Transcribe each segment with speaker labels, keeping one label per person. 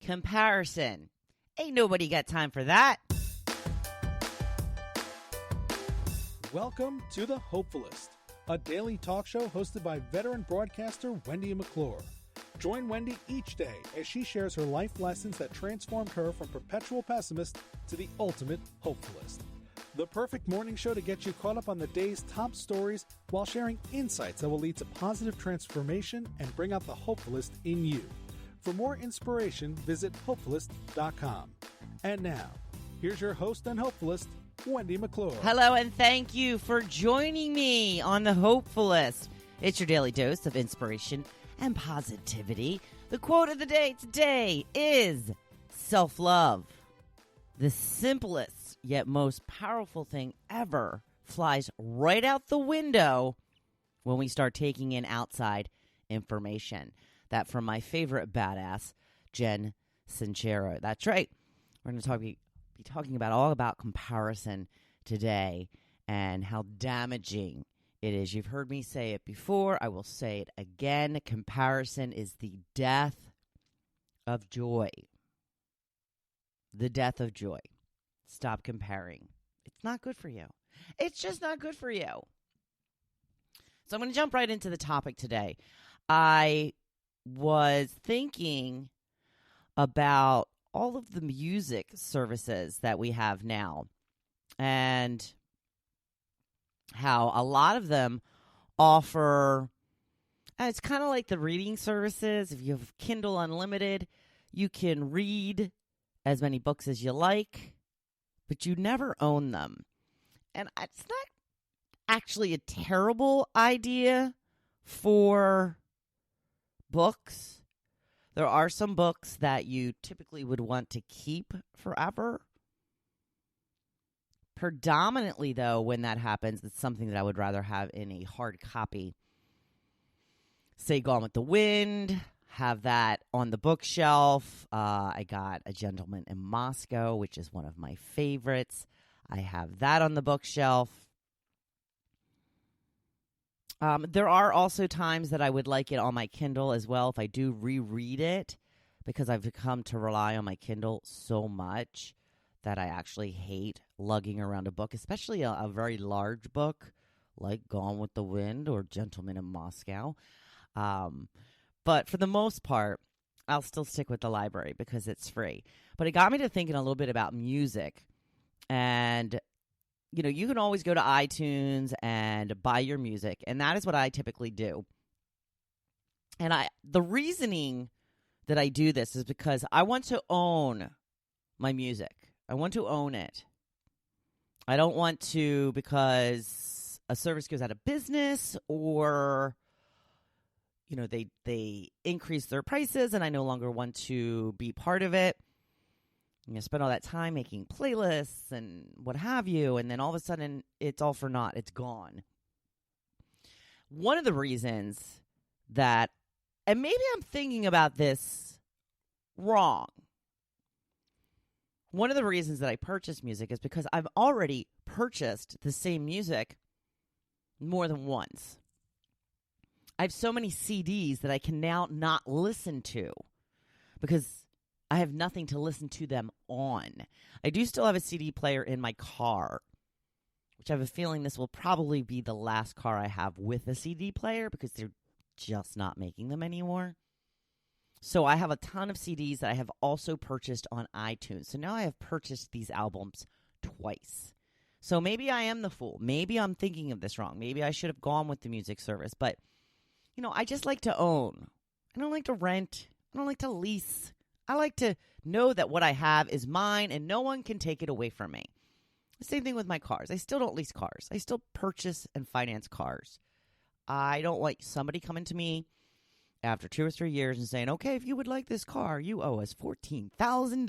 Speaker 1: Comparison. Ain't nobody got time for that.
Speaker 2: Welcome to the Hopefulist, a daily talk show hosted by veteran broadcaster Wendy McClure. Join Wendy each day as she shares her life lessons that transformed her from perpetual pessimist to the ultimate hopefulist. The perfect morning show to get you caught up on the day's top stories while sharing insights that will lead to positive transformation and bring out the hopefulist in you. For more inspiration, visit Hopefulist.com. And now, here's your host and hopefulist, Wendy McClure.
Speaker 1: Hello, and thank you for joining me on the Hopefulist. It's your daily dose of inspiration and positivity. The quote of the day today is self-love. The simplest yet most powerful thing ever flies right out the window when we start taking in outside information. That from my favorite badass, Jen Sincero. That's right. We're going to be talking about all about comparison today and how damaging it is. You've heard me say it before. I will say it again. Comparison is the death of joy. The death of joy. Stop comparing. It's not good for you. It's just not good for you. So I'm going to jump right into the topic today. I was thinking about all of the music services that we have now and how a lot of them offer, it's kind of like the reading services. If you have Kindle Unlimited, you can read as many books as you like, but you never own them. And it's not actually a terrible idea for books. There are some books that you typically would want to keep forever. Predominantly, though, when that happens, it's something that I would rather have in a hard copy. Say Gone with the Wind, have that on the bookshelf. I got A Gentleman in Moscow, which is one of my favorites. I have that on the bookshelf. There are also times that I would like it on my Kindle as well if I do reread it, because I've come to rely on my Kindle so much that I actually hate lugging around a book, especially a very large book like Gone with the Wind or Gentleman in Moscow. But for the most part, I'll still stick with the library because it's free. But it got me to thinking a little bit about music. And you know, you can always go to iTunes and buy your music, and that is what I typically do. And the reasoning that I do this is because I want to own my music. I want to own it. I don't want to because a service goes out of business or, you know, they increase their prices and I no longer want to be part of it. You know, spend all that time making playlists and what have you, and then all of a sudden it's all for naught. It's gone. One of the reasons that, and maybe I'm thinking about this wrong, one of the reasons that I purchase music is because I've already purchased the same music more than once. I have so many CDs that I can now not listen to because I have nothing to listen to them on. I do still have a CD player in my car, which I have a feeling this will probably be the last car I have with a CD player because they're just not making them anymore. So I have a ton of CDs that I have also purchased on iTunes. So now I have purchased these albums twice. So maybe I am the fool. Maybe I'm thinking of this wrong. Maybe I should have gone with the music service. But, you know, I just like to own. I don't like to rent. I don't like to lease. I like to know that what I have is mine and no one can take it away from me. The same thing with my cars. I still don't lease cars. I still purchase and finance cars. I don't like somebody coming to me after 2 or 3 years and saying, okay, if you would like this car, you owe us $14,000.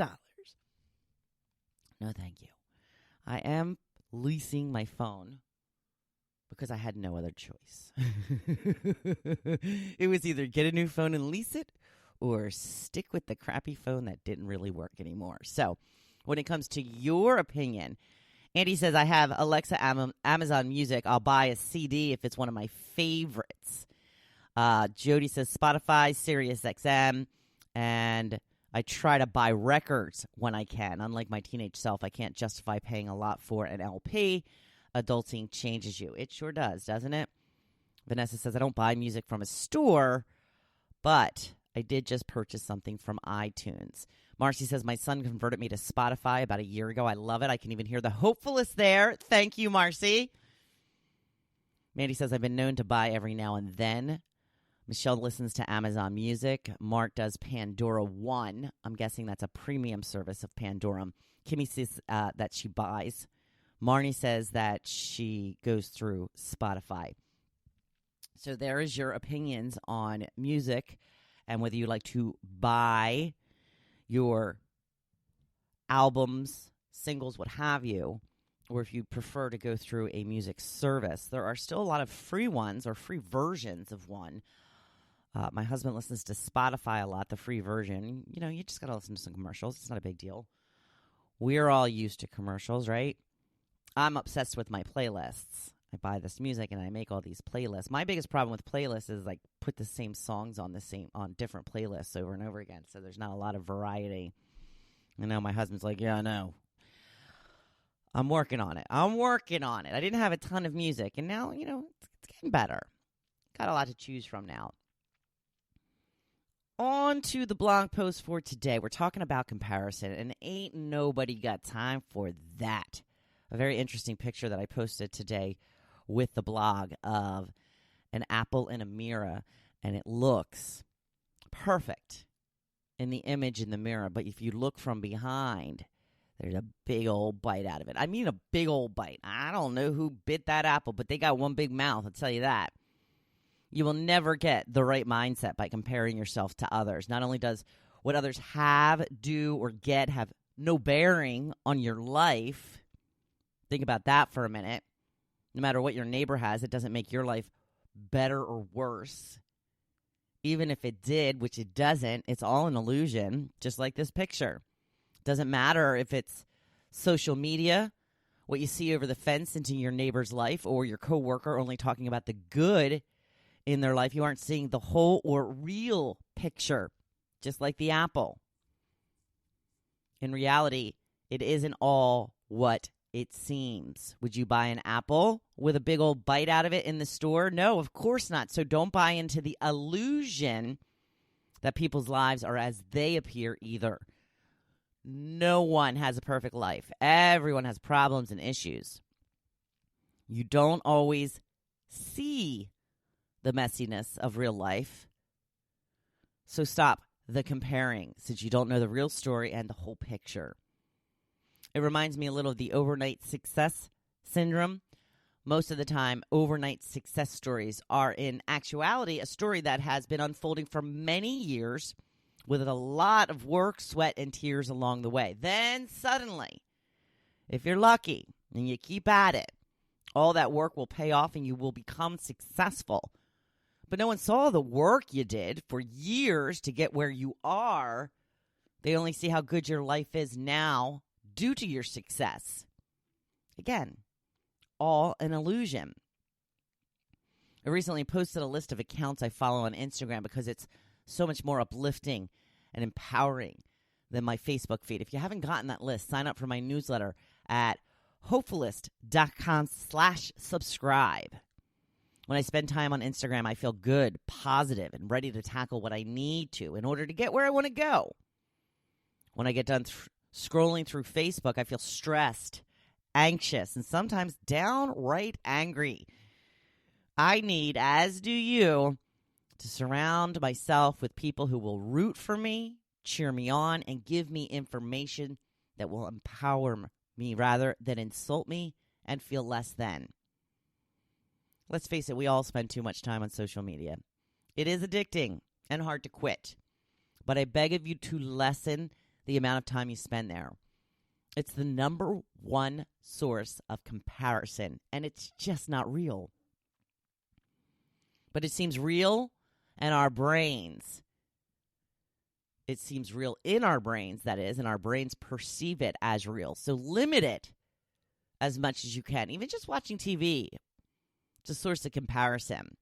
Speaker 1: No, thank you. I am leasing my phone because I had no other choice. It was either get a new phone and lease it or stick with the crappy phone that didn't really work anymore. So when it comes to your opinion, Andy says, I have Alexa Amazon Music. I'll buy a CD if it's one of my favorites. Jody says Spotify, Sirius XM, and I try to buy records when I can. Unlike my teenage self, I can't justify paying a lot for an LP. Adulting changes you. It sure does, doesn't it? Vanessa says, I don't buy music from a store, but I did just purchase something from iTunes. Marcy says, my son converted me to Spotify about a year ago. I love it. I can even hear the Hopefulist there. Thank you, Marcy. Mandy says, I've been known to buy every now and then. Michelle listens to Amazon Music. Mark does Pandora One. I'm guessing that's a premium service of Pandora. Kimmy says that she buys. Marnie says that she goes through Spotify. So there is your opinions on music and whether you like to buy your albums, singles, what have you, or if you prefer to go through a music service. There are still a lot of free ones or free versions of one. My husband listens to Spotify a lot, the free version. You know, you just got to listen to some commercials. It's not a big deal. We're all used to commercials, right? I'm obsessed with my playlists. I buy this music and I make all these playlists. My biggest problem with playlists is like put the same songs on different playlists over and over again. So there's not a lot of variety. I know my husband's like, yeah, I know. I'm working on it. I didn't have a ton of music, and now, you know, it's getting better. Got a lot to choose from now. On to the blog post for today. We're talking about comparison, and ain't nobody got time for that. A very interesting picture that I posted today with the blog of an apple in a mirror, and it looks perfect in the image in the mirror. But if you look from behind, there's a big old bite out of it. I mean a big old bite. I don't know who bit that apple, but they got one big mouth, I'll tell you that. You will never get the right mindset by comparing yourself to others. Not only does what others have, do, or get have no bearing on your life. Think about that for a minute. No matter what your neighbor has, it doesn't make your life better or worse. Even if it did, which it doesn't, it's all an illusion, just like this picture. Doesn't matter if it's social media, what you see over the fence into your neighbor's life, or your coworker only talking about the good in their life. You aren't seeing the whole or real picture, just like the apple. In reality, it isn't all what it seems. Would you buy an apple with a big old bite out of it in the store? No, of course not. So don't buy into the illusion that people's lives are as they appear either. No one has a perfect life. Everyone has problems and issues. You don't always see the messiness of real life. So stop the comparing, since you don't know the real story and the whole picture. It reminds me a little of the overnight success syndrome. Most of the time, overnight success stories are in actuality a story that has been unfolding for many years with a lot of work, sweat, and tears along the way. Then suddenly, if you're lucky and you keep at it, all that work will pay off and you will become successful. But no one saw the work you did for years to get where you are. They only see how good your life is now due to your success. Again, all an illusion. I recently posted a list of accounts I follow on Instagram because it's so much more uplifting and empowering than my Facebook feed. If you haven't gotten that list, sign up for my newsletter at hopefulist.com/subscribe. When I spend time on Instagram, I feel good, positive, and ready to tackle what I need to in order to get where I want to go. When I get done scrolling through Facebook, I feel stressed, anxious, and sometimes downright angry. I need, as do you, to surround myself with people who will root for me, cheer me on, and give me information that will empower me rather than insult me and feel less than. Let's face it, we all spend too much time on social media. It is addicting and hard to quit, but I beg of you to lessen the amount of time you spend there. It's the number one source of comparison, and it's just not real. But it seems real in our brains. It seems real in our brains, that is, and our brains perceive it as real. So limit it as much as you can. Even just watching TV, it's a source of comparison.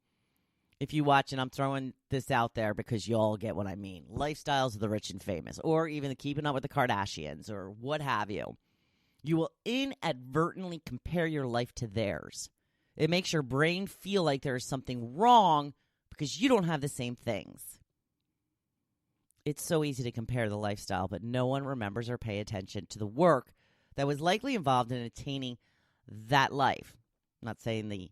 Speaker 1: If you watch, and I'm throwing this out there because you all get what I mean, lifestyles of the rich and famous, or even the Keeping Up with the Kardashians, or what have you, you will inadvertently compare your life to theirs. It makes your brain feel like there is something wrong because you don't have the same things. It's so easy to compare the lifestyle, but no one remembers or pay attention to the work that was likely involved in attaining that life. I'm not saying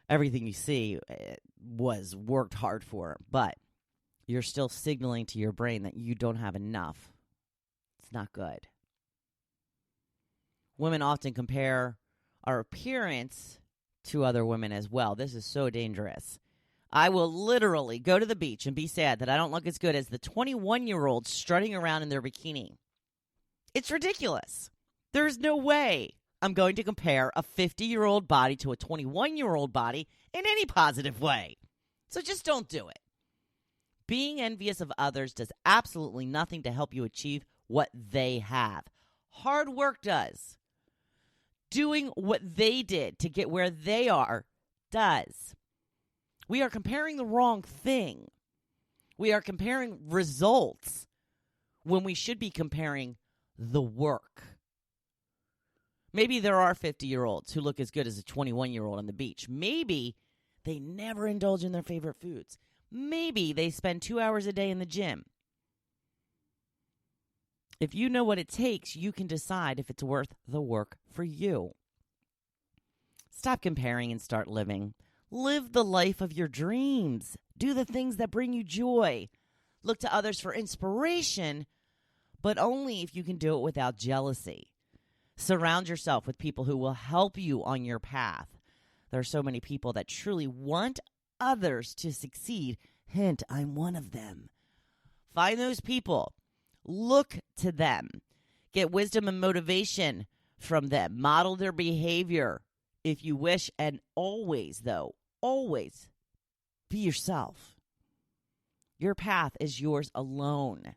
Speaker 1: everything you see was worked hard for, but you're still signaling to your brain that you don't have enough. It's not good. Women often compare our appearance to other women as well. This is so dangerous. I will literally go to the beach and be sad that I don't look as good as the 21-year-olds strutting around in their bikini. It's ridiculous. There's no way I'm going to compare a 50-year-old body to a 21-year-old body in any positive way. So just don't do it. Being envious of others does absolutely nothing to help you achieve what they have. Hard work does. Doing what they did to get where they are does. We are comparing the wrong thing. We are comparing results when we should be comparing the work. Maybe there are 50-year-olds who look as good as a 21-year-old on the beach. Maybe they never indulge in their favorite foods. Maybe they spend 2 hours a day in the gym. If you know what it takes, you can decide if it's worth the work for you. Stop comparing and start living. Live the life of your dreams. Do the things that bring you joy. Look to others for inspiration, but only if you can do it without jealousy. Surround yourself with people who will help you on your path. There are so many people that truly want others to succeed. Hint, I'm one of them. Find those people. Look to them. Get wisdom and motivation from them. Model their behavior if you wish. And always, though, always be yourself. Your path is yours alone.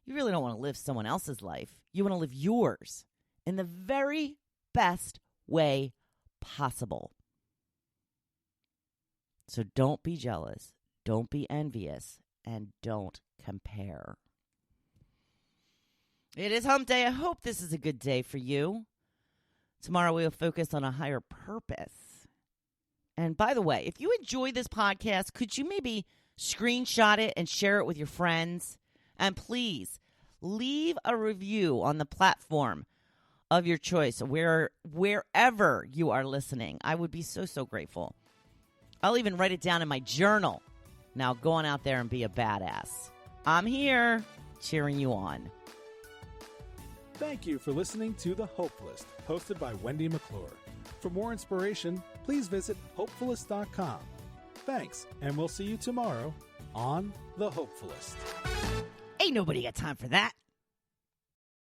Speaker 1: You really don't want to live someone else's life. You want to live yours in the very best way possible. So don't be jealous, don't be envious, and don't compare. It is hump day. I hope this is a good day for you. Tomorrow we will focus on a higher purpose. And by the way, if you enjoy this podcast, could you maybe screenshot it and share it with your friends? And please leave a review on the platform of your choice, wherever you are listening. I would be so, so grateful. I'll even write it down in my journal. Now go on out there and be a badass. I'm here cheering you on.
Speaker 2: Thank you for listening to The Hopefulist, hosted by Wendy McClure. For more inspiration, please visit Hopefulist.com. Thanks, and we'll see you tomorrow on The Hopefulist.
Speaker 1: Ain't nobody got time for that.